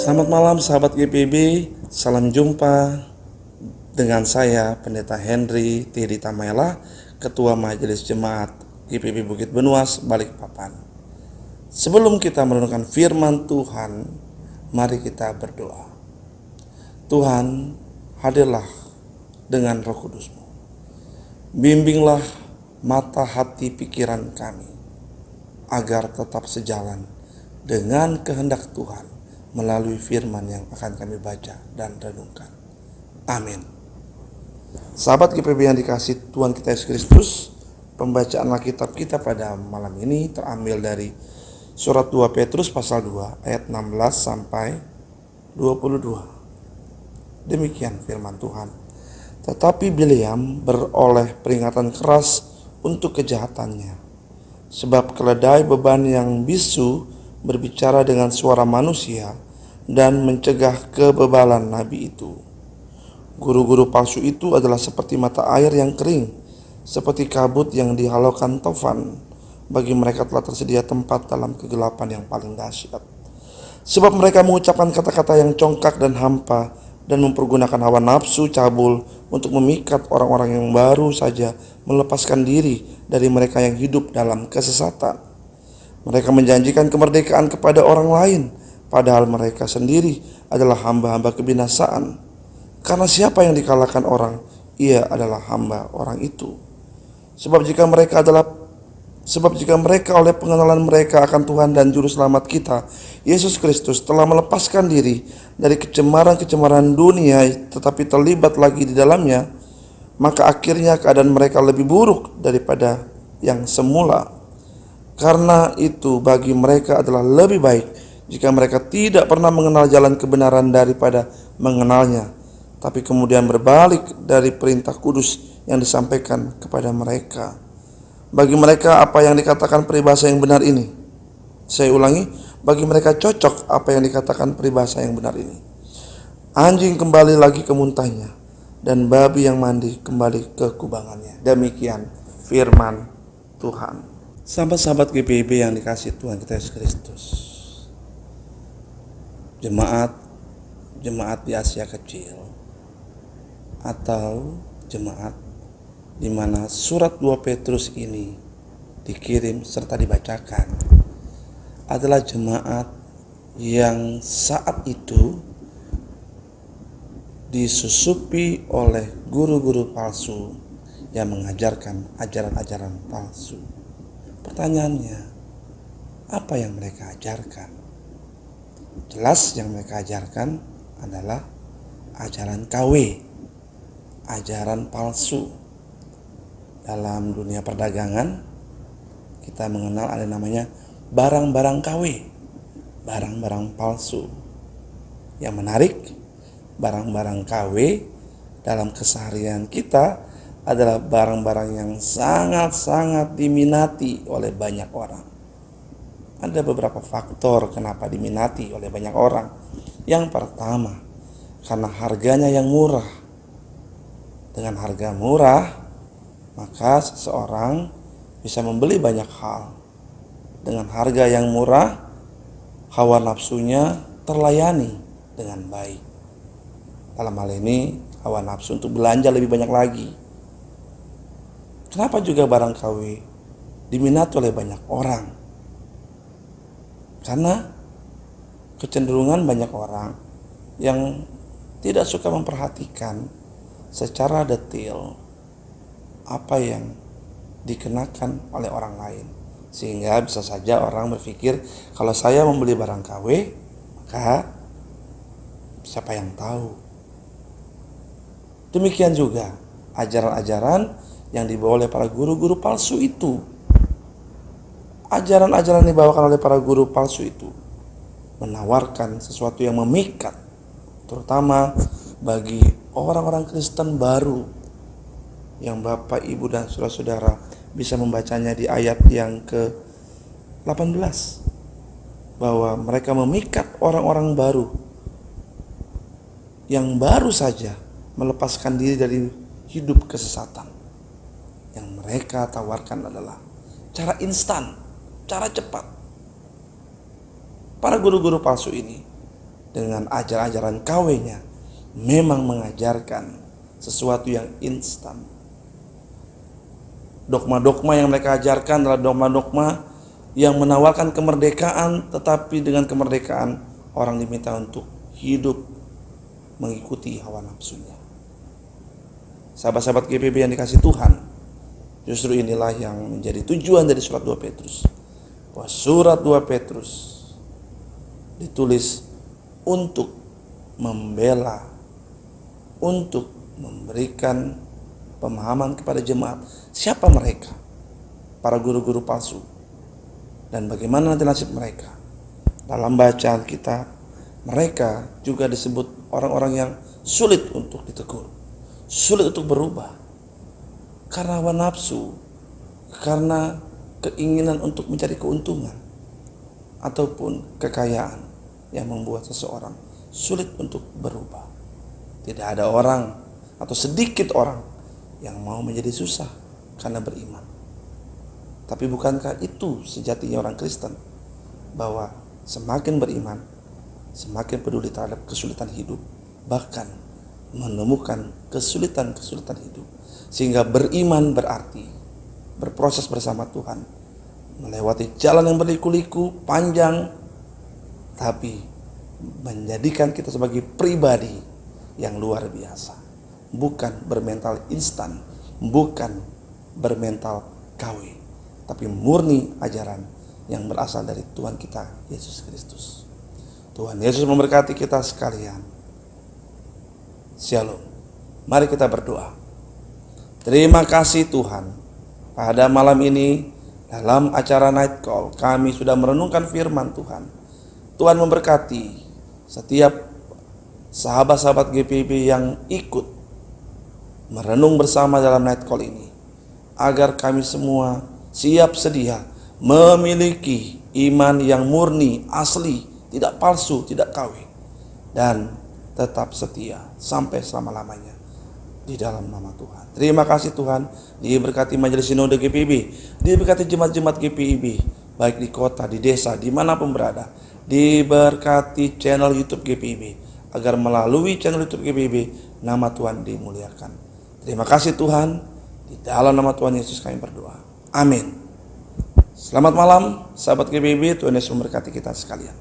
Selamat malam sahabat GPB, salam jumpa dengan saya Pendeta Henry Tiri Tamela, Ketua Majelis Jemaat GPB Bukit Benuas, Balikpapan. Sebelum kita merenungkan firman Tuhan, mari kita berdoa. Tuhan, hadirlah dengan Roh Kudus-Mu. Bimbinglah mata hati pikiran kami, agar tetap sejalan dengan kehendak Tuhan melalui firman yang akan kami baca dan renungkan. Amin. Sahabat GPB yang dikasihi Tuhan kita Yesus Kristus, pembacaan Alkitab kita pada malam ini terambil dari surat 2 Petrus pasal 2 ayat 16 sampai 22. Demikian firman Tuhan. Tetapi Bileam beroleh peringatan keras untuk kejahatannya, sebab keledai beban yang bisu berbicara dengan suara manusia dan mencegah kebebalan nabi itu. Guru-guru palsu itu adalah seperti mata air yang kering, seperti kabut yang dihalaukan tofan. Bagi mereka telah tersedia tempat dalam kegelapan yang paling dahsyat. Sebab mereka mengucapkan kata-kata yang congkak dan hampa, dan mempergunakan hawa nafsu cabul untuk memikat orang-orang yang baru saja melepaskan diri dari mereka yang hidup dalam kesesatan. Mereka menjanjikan kemerdekaan kepada orang lain, padahal mereka sendiri adalah hamba-hamba kebinasaan. Karena siapa yang dikalahkan orang, ia adalah hamba orang itu. Sebab jika mereka oleh pengenalan mereka akan Tuhan dan Juru Selamat kita, Yesus Kristus, telah melepaskan diri dari kecemaran-kecemaran dunia tetapi terlibat lagi di dalamnya, maka akhirnya keadaan mereka lebih buruk daripada yang semula. Karena itu bagi mereka adalah lebih baik jika mereka tidak pernah mengenal jalan kebenaran daripada mengenalnya, tapi kemudian berbalik dari perintah kudus yang disampaikan kepada mereka. Bagi mereka apa yang dikatakan peribahasa yang benar ini. Saya ulangi, bagi mereka cocok apa yang dikatakan peribahasa yang benar ini. Anjing kembali lagi ke muntahnya, dan babi yang mandi kembali ke kubangannya. Demikian firman Tuhan. Sahabat-sahabat GPIB yang dikasihi Tuhan kita Yesus Kristus, jemaat di Asia Kecil, atau jemaat di mana surat 2 Petrus ini dikirim serta dibacakan, adalah jemaat yang saat itu disusupi oleh guru-guru palsu yang mengajarkan ajaran-ajaran palsu. Pertanyaannya, apa yang mereka ajarkan? Jelas yang mereka ajarkan adalah ajaran KW, ajaran palsu. Dalam dunia perdagangan, kita mengenal ada namanya barang-barang KW, barang-barang palsu. Yang menarik, barang-barang KW dalam keseharian kita adalah barang-barang yang sangat-sangat diminati oleh banyak orang. Ada beberapa faktor kenapa diminati oleh banyak orang. Yang pertama, karena harganya yang murah. Dengan harga murah, maka seseorang bisa membeli banyak hal. Dengan harga yang murah, hawa nafsunya terlayani dengan baik. Dalam hal ini, hawa nafsu untuk belanja lebih banyak lagi. Kenapa juga barang KW diminati oleh banyak orang? Karena kecenderungan banyak orang yang tidak suka memperhatikan secara detail apa yang dikenakan oleh orang lain. Sehingga bisa saja orang berpikir, kalau saya membeli barang KW, maka siapa yang tahu? Demikian juga ajaran-ajaran yang dibawa oleh para guru-guru palsu itu. Ajaran-ajaran yang dibawakan oleh para guru palsu itu menawarkan sesuatu yang memikat, terutama bagi orang-orang Kristen baru yang Bapak, Ibu, dan saudara-saudara bisa membacanya di ayat yang ke-18, bahwa mereka memikat orang-orang baru yang baru saja melepaskan diri dari hidup kesesatan. Yang mereka tawarkan adalah cara instan, cara cepat. Para guru-guru palsu ini dengan ajaran-ajaran KW-nya memang mengajarkan sesuatu yang instan. Dogma-dogma yang mereka ajarkan adalah dogma-dogma yang menawarkan kemerdekaan, tetapi dengan kemerdekaan orang diminta untuk hidup mengikuti hawa nafsunya. Sahabat-sahabat GPIB yang dikasih Tuhan, justru inilah yang menjadi tujuan dari surat 2 Petrus. Bahwa surat 2 Petrus ditulis untuk membela, untuk memberikan pemahaman kepada jemaat siapa mereka, para guru-guru palsu, dan bagaimana nanti nasib mereka. Dalam bacaan kita, mereka juga disebut orang-orang yang sulit untuk ditegur, sulit untuk berubah, karena hawa nafsu, karena keinginan untuk mencari keuntungan, ataupun kekayaan yang membuat seseorang sulit untuk berubah. Tidak ada orang atau sedikit orang yang mau menjadi susah karena beriman. Tapi bukankah itu sejatinya orang Kristen? Bahwa semakin beriman, semakin peduli terhadap kesulitan hidup, bahkan menemukan kesulitan-kesulitan hidup. Sehingga beriman berarti berproses bersama Tuhan, melewati jalan yang berliku-liku, panjang, tapi menjadikan kita sebagai pribadi yang luar biasa. Bukan bermental instan, bukan bermental KW, tapi murni ajaran yang berasal dari Tuhan kita Yesus Kristus. Tuhan Yesus memberkati kita sekalian. Shalom. Mari kita berdoa. Terima kasih Tuhan, pada malam ini dalam acara Night Call kami sudah merenungkan firman Tuhan. Tuhan memberkati setiap sahabat-sahabat GPIB yang ikut merenung bersama dalam Night Call ini, agar kami semua siap sedia memiliki iman yang murni, asli, tidak palsu, tidak KW, dan tetap setia sampai selama-lamanya di dalam nama Tuhan. Terima kasih Tuhan, diberkati Majelis Sinode GPIB, diberkati jemaat-jemaat GPIB, baik di kota, di desa, dimanapun berada. Diberkati channel YouTube GPIB, agar melalui channel YouTube GPIB nama Tuhan dimuliakan. Terima kasih Tuhan, di dalam nama Tuhan Yesus kami berdoa. Amin. Selamat malam sahabat GPIB, Tuhan Yesus memberkati kita sekalian.